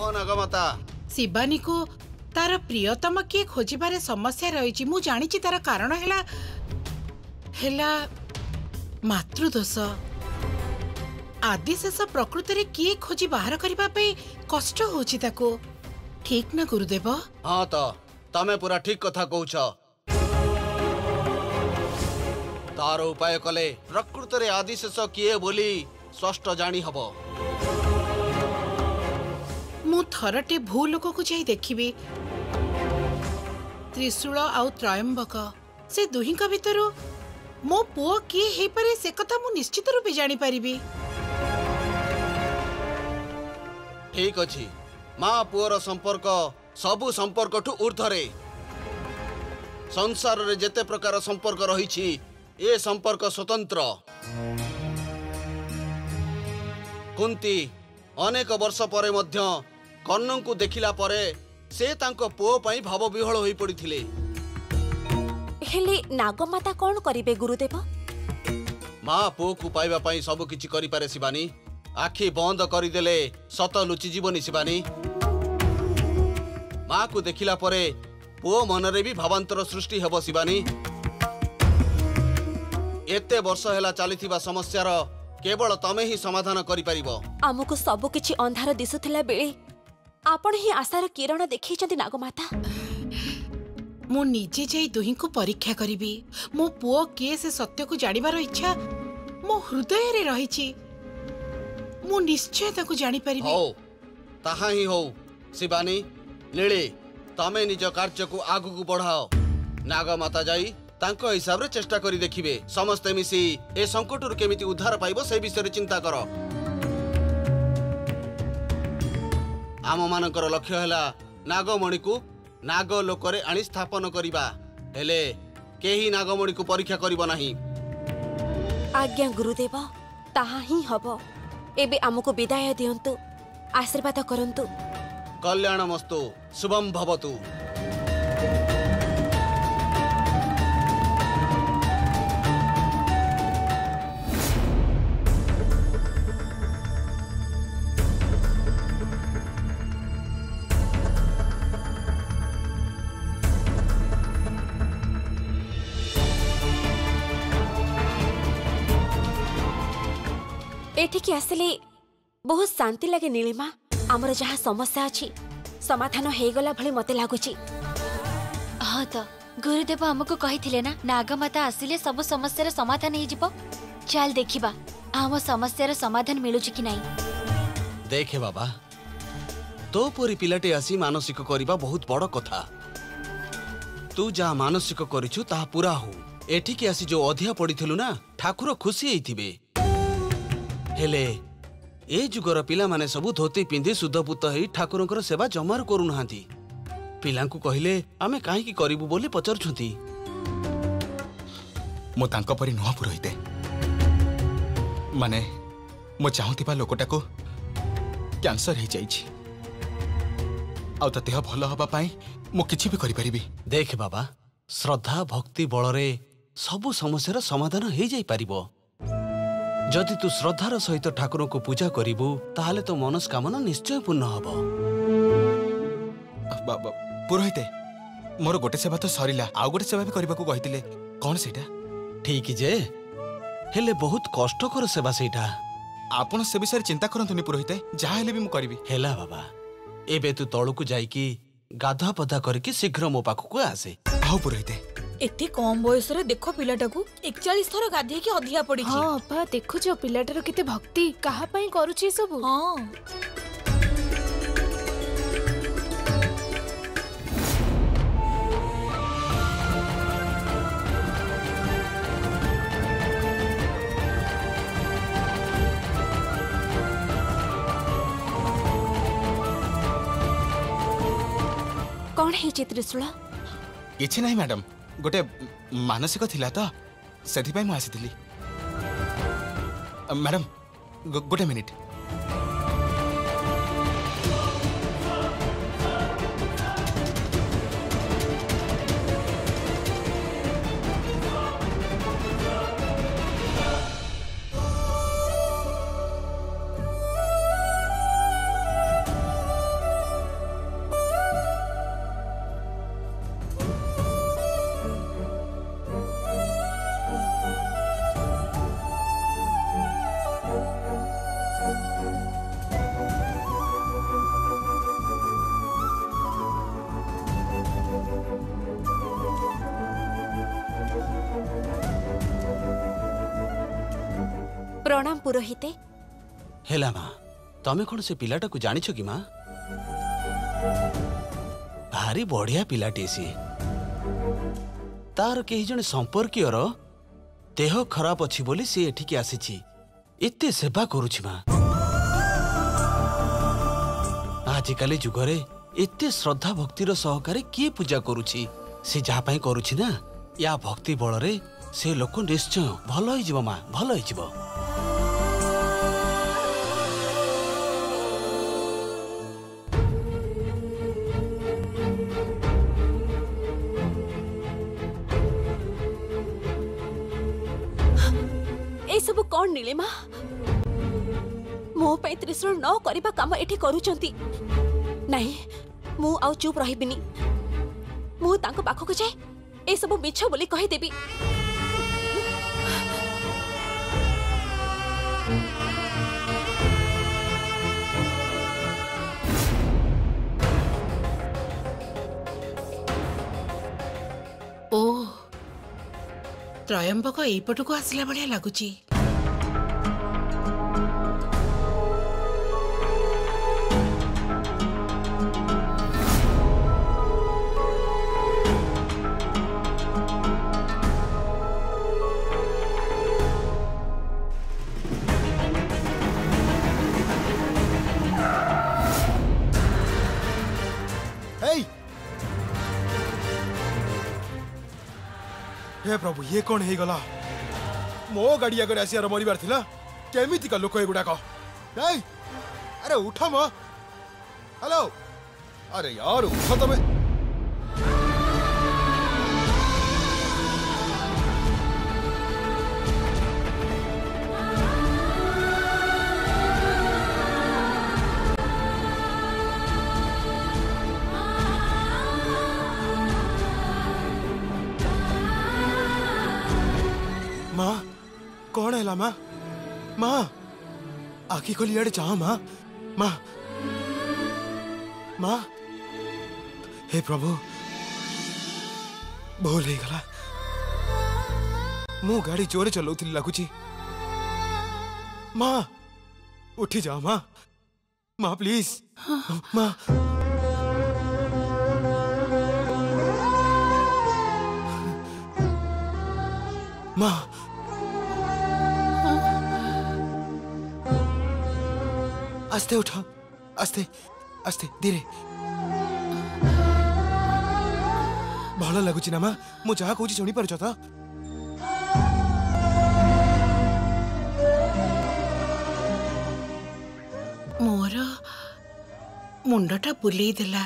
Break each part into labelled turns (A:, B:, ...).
A: हाँ नागमाता
B: शिवानी को तार प्रियतम किए खोजबार समस्या रही। मु जानी तार कारण हेला मातृदोष। आदिशेष प्रकृति रे किए खोजी बाहर करबा पे कष्ट होची ताको। ठीक ना गुरुदेव?
A: हाँ तो तमे पूरा ठीक कथा कहूछ। तार उपाय कले प्रकृति रे आदिशेष किए बोली स्पष्ट जानी हबो।
B: मु थरटे भू लोक को जाई देखिबी। त्रिशूल आउ त्रयंबक से दुहिंका भितरु मो पुओ किए हे पारे से कथा मु निश्चित रूपे जानी परिबी।
A: ठीक अछि। माँ पुअर संपर्क सबु संपर्क ठू ऊर्ध्वरे। संसार रे जेते प्रकार संपर्क रही ए संपर्क स्वतंत्र। कुंती अनेक वर्ष परे मध्य कर्ण को देखिला परे से तांको पुओ पई भाव विहल होई पड़िथिले।
C: हेले नागमाता कौन करिवे गुरुदेव?
A: माँ पुओ को पाइबा पई सब किछि करि पारे शिवानी। आखि बंद करदेले सत लुचि जीवनी शिवानी। माँ को देखिला परे पुओ मनरे भी भावांतर सृष्टि हेबो शिवानी। एते वर्ष हेला चलीथिबा समस्यार केवल तमे ही समाधान करि परिबो।
C: आमको सब किछि अंधार दिसुथिला बेले आपण ही आशार किरण देखैछन्ति नागमाता।
B: मु निजे जाई दुही को परीक्षा करिबी। मो पुओ किए से सत्य को जानिबार इच्छा मो हृदय रे रहिछि। मु निश्चय ताको जानि परिबी।
A: हो ताहा ही हो शिवानी। नीली तमे निज कार्य को आगु को बढ़ाओ। नागमाता जाई तांको हिसाब रे चेष्टा करी देखिबे। समस्ते मिसी ए संकटरु केमिति उद्धार पाइबो से विषय रे चिंता करो। आम मानकर लक्ष्य हैला नागमणि को नाग लोकरे आनी स्थापन करिबा। हेले केही नागमणि को परीक्षा करिबो नाही।
C: आज्ञा गुरुदेव, ताहा ही हबो। एबे आमको विदाय दियंतु, आशीर्वाद करंतु।
A: कल्याणमस्तु, शुभम भवतु।
C: एठिकी आसले बहुत शांति लगे नीलिमा। आमर जहाँ समस्या अच्छी समाधान हो गला भली मते लागुची।
D: हाँ तो गुरुदेव हमको कही ना नागमाता आसिले सब समस्यार समाधान हो जिवो। चल देखिबा आम समस्यार समाधान मिलुची कि नहीं।
A: देखे बाबा तो पुरी पिलाटे आसी मानसिक करिबा बहुत बड़ कथा। तू जा मानसिक करिछु ता पूरा हो। एठिकी आसी जो अधिया पड़िथिलु ना ठाकुर खुशी हेइथिबे। हेले ए जुगर पिला माने सबु धोती पिंधि शुद्धपुत हेई ठाकुरंकर सेवा जमार करू नाहांती। पिलांकु कहिले आमे काहे की करिवु बोली पचरछंती।
E: मो तांको परि नुह पुरोहिते माने मो चाहुतिबा लोकटाको कैंसर हे जाईछि। आउ त देह भलो हबा पई मो किछि भी करि परिबी।
A: देख बाबा श्रद्धा भक्ति बलरे सबु समस्यार समाधान हे जाई परिबो। जदि तू श्रद्धार सहित ठाकुर को पूजा करिबु ताहाले तो मनस्कामना निश्चय पूर्ण हबो।
E: पुरोहिते मोर गोटे सेवा तो सरिला, आउ गोटे सेवा भी करबा को कहितिले। कोन सेटा?
A: ठीक जे हेले बहुत कष्टकर सेवा सेटा।
E: आपण से विषय चिंता करंतुनी पुरोहिते, जहा हेले भी मु करबी।
A: हेला बाबा एबे तू तळु को जाई की गाधा पधा करके शीघ्र मो पाखु को आसे।
E: आउ पुरोहिते
F: एते कम बयस रे देखो पिलाटा को 41 थर गाधे के अधिया पड़ी।
G: हां अपा देखु जो पिलाटार केते भक्ति कहा पई करूची सब।
F: हां
C: कौन है त्रिशूल?
E: किछि नहीं मैडम, गोटे मानसिक थिला तो सेथि पई मु आसीथिली। मैडम गोटे मिनिट।
C: प्रणाम पुरोहिते।
A: हेला माँ तमे कौन से पिलाटा को जानिछ कि माँ? भारी बढ़िया पिलाटी सी। तार कहीं जने संपर्कीयर देह खराब अछि बोली सी एठिकी आसीछि। एते सेवा करूछि माँ। आजिकाली जुगरे एते श्रद्धा भक्तिर सहकारे किए पूजा करूछि? से जहा पई करूछि ना या भक्ति बलरे से लोक निश्चय भल होई जिवो माँ, भल होई जिवो।
C: ए सब कौन नीलिमा? मो पे त्रिशूल न करिबा काम एठी करूचंती। नहीं मु आउ चुप रहिबिनी। मु तांको पाखको जाय ए सब मिछ बोली कहि देबी।
B: ओ त्रयंबक एपटको आसला बढ़िया लगुची।
H: हे प्रभु ये कौन है गला? मो गाड़ी आगे आसियार मरबार थिला केमिति का लोक एगुडा को? अरे उठ म। हेलो अरे यार उठ तमे। माँ कौन है माँ? माँ आखि खोली आड़े चाह माँ। माँ माँ हे प्रभु भूल ही गला। मु गाड़ी जोरे चलाउथिली लागुची। माँ उठी जाओ माँ। माँ प्लीज माँ। माँ आस्ते उठा, आस्ते आस्ते धीरे। भल लगुची ना माँ? मु जहा कहूँ शुणी पारुछ तो?
B: मोर मुंडटा बुलेई देला।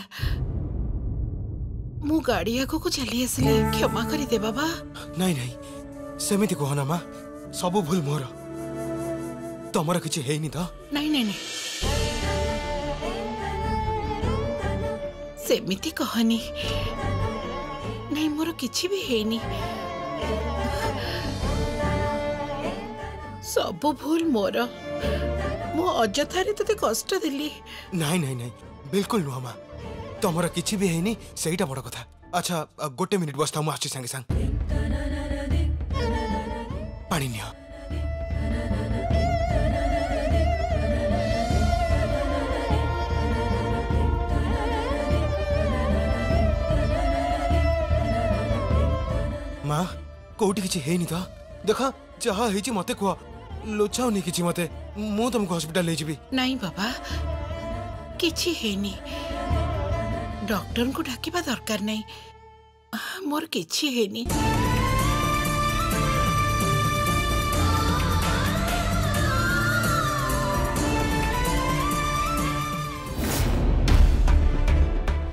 B: मु गाड़ी आगो को चली आसले क्षमा करी दे बाबा।
H: नहीं नहीं सेमिति कहना माँ, सबु भूल मोर। तमर किछि हेइनी तो?
B: नहीं नहीं नहीं सेमिति कहनी। नहीं मोर किछि भी हेइनी। सबु भूल मोर। मो अजथारे तते कष्ट दिली।
H: नहीं नहीं नहीं बिल्कुल नुह माँ। तमर किछि भी हेइनी सेइटा बड़ कथा। अच्छा गोटे मिनिट बसता मु आछि संगे संग। पानी नियो। माँ कोठी किछि हेइनी तो? देखा जहा हेछि मते कुआ। लोचाउनी किछि मते। मु तुमको हॉस्पिटल ले जिबी।
B: नहीं बाबा किछि हेइनी। डॉक्टर को डाकिबा दरकार नहीं। मोर किछि हेइनी।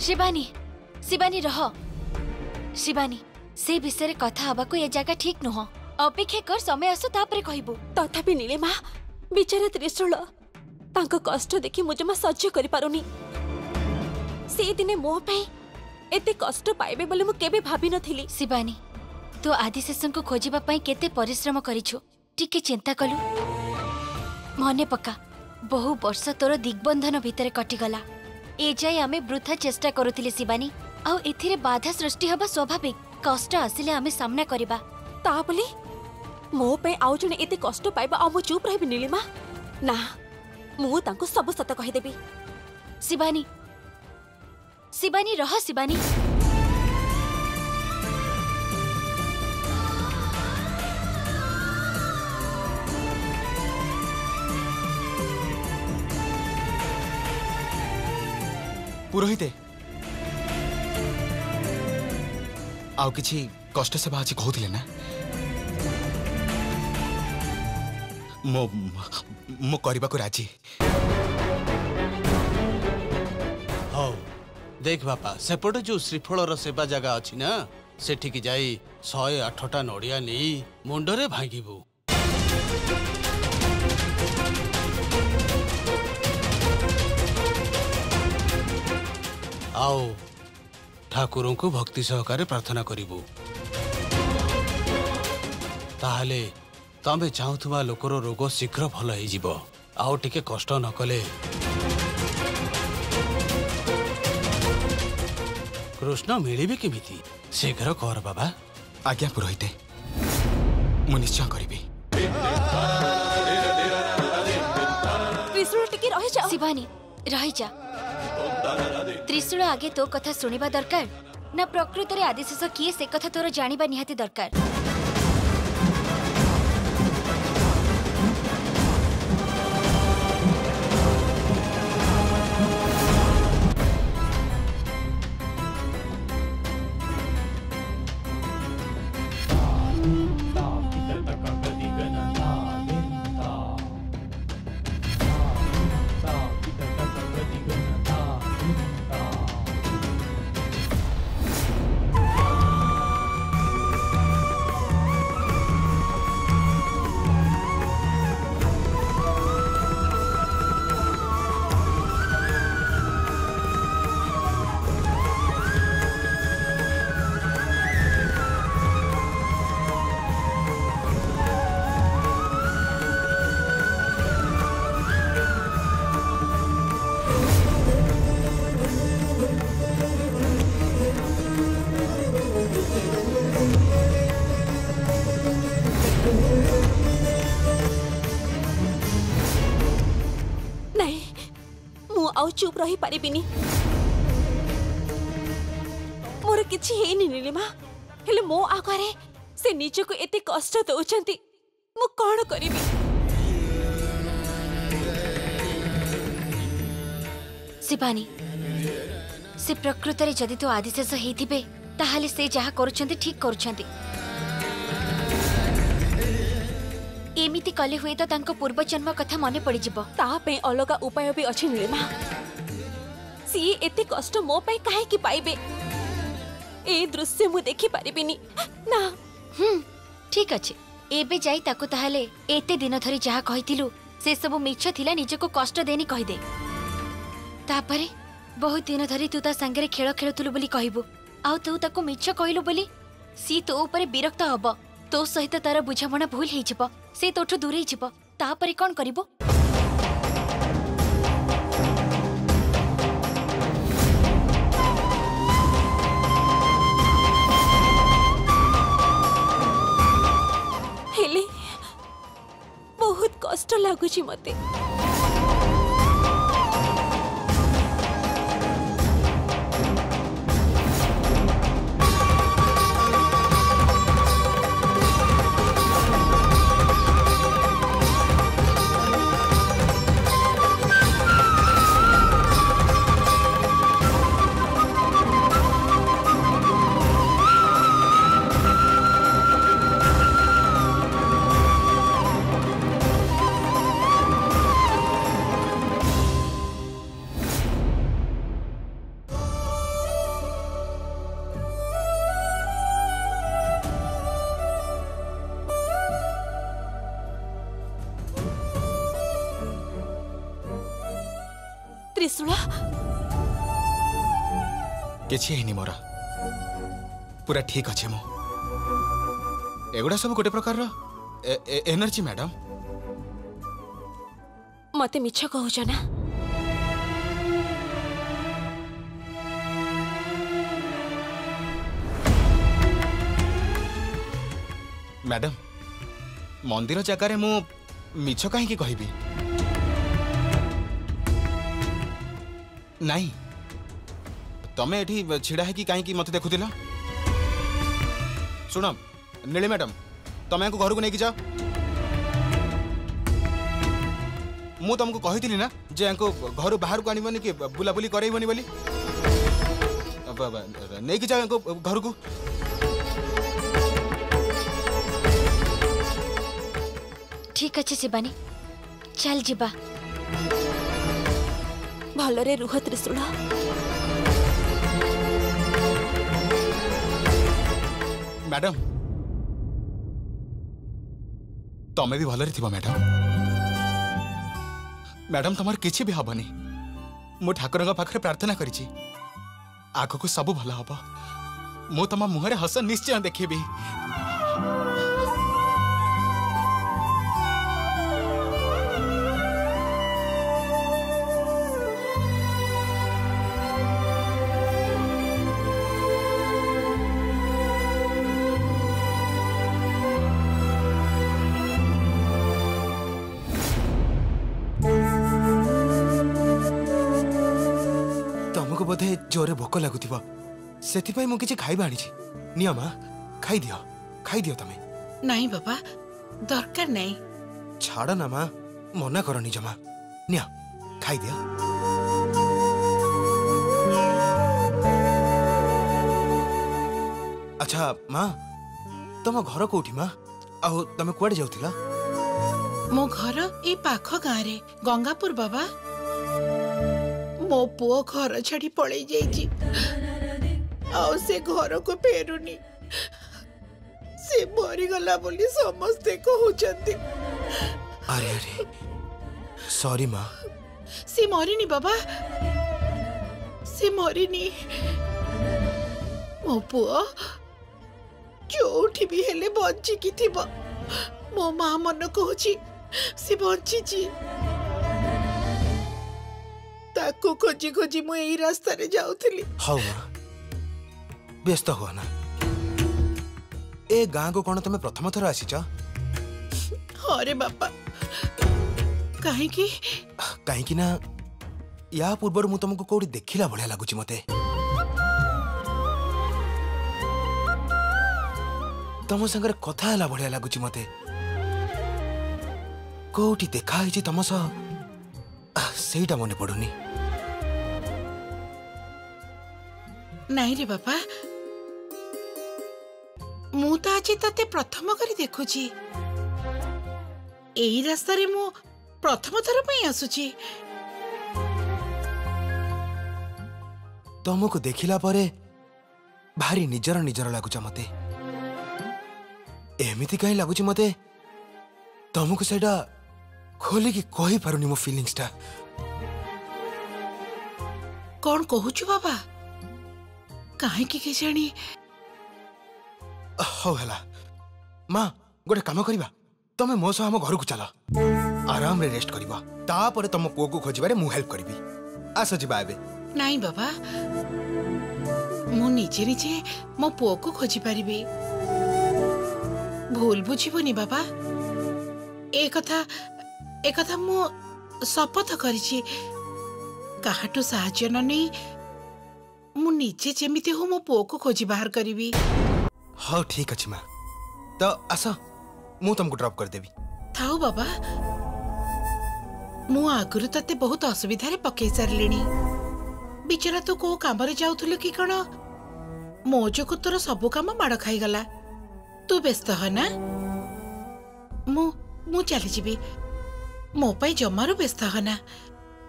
D: शिवानी शिवानी रह। शिवानी से विषय कथा हवा को ये जगह ठीक नुह। अपेक्षा कर समय आसु तापरे कहबो।
C: तथापि नीलिमा बिचारा त्रिशूल तांको कष्ट देखि मु जमा सह्य करि पारुनी। से दिने मो पे एते कष्ट पाइबे बोले मु केबे भाबी नथिली।
D: शिवानी तो आदिशेषन को खोजिबा पई केते परिश्रम करिछु। टिके चिंता कलु। मने पक्का बहु वर्ष तोर दिग्बंधन भितर कटिगला। ए जाय आमे वृथा चेष्टा करुथिले शिवानी। आउ एथिरे बाधा सृष्टि हबा स्वाभाविक। कष्ट आसिले आमे सामना करिबा।
C: ता बोली मो पे आउ जने एते कष्ट पाइबा आ मो चुप रहबी नीलिमा ना मु तांको सब सत कहि देबी।
D: शिबानी शिबानी रह शिबानी
E: पुरोहिते आउ किछि कष्ट से बाजी कहउथिले ना मो मो करबा को राजी।
A: हौ देख बापा सेपटे जो श्रीफलर सेवा जगह अछि ना सेठी जाई 108टा नड़िया नहीं मुंडरे भांगिबू। आओ ठाकुरों को भक्ति सहकारे प्रार्थना करिबू ताहले तमे चाहुथुवा लोकर रोग शीघ्र भल हो जिवो। आउ टिके कष्ट न कले कृष्ण मिलिबे केमिति शीघ्र कर बाबा।
E: आज्ञा पुरोहिते मु निश्चय करिबी।
C: त्रिशूल टिके रहि जा
D: शिबानी रहि जा। त्रिशूल आगे तो कथा सुनिबा दरकार ना प्रकृत रे आदिशेष किए से कथा तोर जानिबा निहाती दरकार।
C: आउ चुप रही पारिबिनी। मोर किछि हेनी नीलिमा हेले मो आगरे से निज को एते कष्ट दउचंती मु कोन करिबी।
D: शिबानी से प्रकृत रे जदि तो आदिशेष हेथिबे ताहाले से जहा करूछंती ठीक करूछंती। एमिति कले हुए तो तांको पूर्व जन्म कथा मने पड़ी जिवो।
C: ता पे अलगा उपाय भी अछि नीलिमा। सी एते कष्ट मो पे काहे की पाइबे ए दृश्य मु देखि पारिबिनी ना।
D: ठीक अछि एबे जाई ताको ताहाले एते दिन धरी जहा कहितिलु से सब मिछ थिला निजको कष्ट देनी कहि दे। तापरे बहुत दिन धरी तू ता संगे खेल खेलुतलु बोली कहिबु आउ तू ताको मिछ कहिलु बोली सी तो ऊपर विरक्त हब। तो सहित तार बुझामणा भूल हो जिवो से तोठु दूरे जिवो तापरे कोन करिवो।
C: हेले बहुत कष्ट लागुची मते। त्रिशूल
E: किछि हेनी मोरा पूरा ठीक अच्छे मो एगुड़ा सब गोटे प्रकार एनर्जी मैडम।
C: मते मिछ कहूछ ना
E: मैडम मंदिर जगार मु मिछ कहीं कहबी नहीं तमें एठी छिड़ा है कि कहीं मत देखुल शुण नीली मैडम तमें घर को लेकिन जाओ मु तुमको कही ना जे घर बाहर को आनबनी कि बुलाबुली करबनी बोली नहीं जाओ घर को
D: ठीक अच्छे शिवानी चल जीवा
C: भलरे रुह त्रिशूल
E: मैडम तमें भी भलरे थी मैडम मैडम तुम किसी भी हबनी मु ठाकुर पाखे प्रार्थना करी आग को सब भल हम मु तुम मुहरे हस निश्चय देखी
H: बोधे जोरे भोक लगुथिबो सेति मु किछि खाइबा आनी निया मां खाई दियो तमे
B: नहीं बाबा दरकार नहीं
H: छाड़ ना मां मना करनी जमा निया खाई दियो अच्छा मां तम घर कोठी मां आ तमे कुआडे जाउथिला
B: मो घर ए पाख गाँ रे गंगापुर बाबा मो पुओ घर छाड़ी पड़े जाइए से घर को फेरुनी से मरीगला बोली समस्ते कहते
H: अरे अरे सॉरी माँ
B: से मरीनी बाबा से मरीनी मो पुओ जोठी भी हेले बंचिकी थिबो मो माँ मन कहूची से बंची ताको खोजी खोजी मु एई रास्ता रे जाउथली
H: हाउ मां व्यस्त हुआ ना ए गाँ को कौन तुम प्रथम थर आसीच
B: अरे बापा
H: कहीं ना या पूर्वर मु तुमको कोडी देखिला भलिया लागुची मते तुम संगर कथा हला भलिया लागुची मते कोठी देखा हिची तुम सह सेटा मने पड़ुनी
B: नहीं रे बापा मु तो आज तते प्रथम करी देखुची एई रास्ता रे मु प्रथम थर पई आसुची
H: तुमको देखिला परे भारी निजर निजर लागुच मते एमिति कहीं लागुची मते तुमको सेटा खोली की कही पारुनी मो फीलिंग्स टा
B: कौन कहूचु बाबा काहे की जानी
H: हो हला मां गोटे काम करिबा तमे मो सह हम घर को चला आराम रे रेस्ट करिबा तापर तम पुओ को खोजिबारे मु हेल्प करबी आस जिबा एबे
B: नहीं बाबा मु निजे निजे मो पुओ को खोजी पारिबी भूल बुझिबोनी बाबा एक कथा मु शपथ करिछि काहाटू साहाय्य न नहीं मु निजे जेमिति हो मो पुओ को खोजी बाहर करिबी
H: हाँ ठीक अछि मां तो आस मु तुमको ड्रॉप कर देबी
B: थाउ बाबा मु आगुरु तते बहुत असुविधा रे पकई सारलिनी बिचारा तो को काम रे जाउथुल कि कण मो जोको तोर सब काम माड़ खाई गला तू व्यस्त ह ना मु चली जीबी मो पाई जमारो व्यस्त ह ना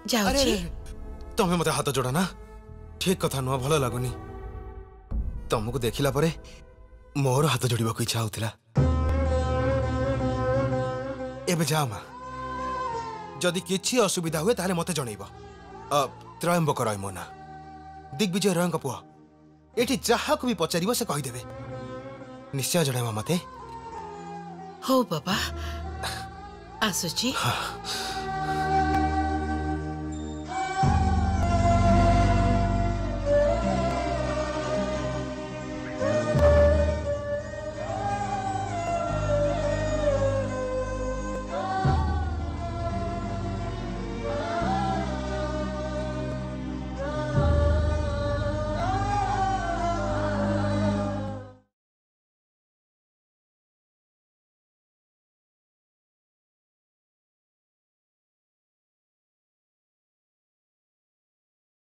B: जाउछि
H: तमे मते हाथ जोड़ा ना ठीक कथा नुआ भल लागुनी तुमको देखिला परे मोर हाथ जोड़िबा को इच्छा होतिला एबे जा मां जदि किछि असुविधा हुए ताले मते जणैबो त्रयंबक रय मोना दिग्विजय रंग पुआ एठी जहा को भी पचारिबो से कहि देबे निश्चय जणैबा मते
B: हो बाबा आसुची
H: हाँ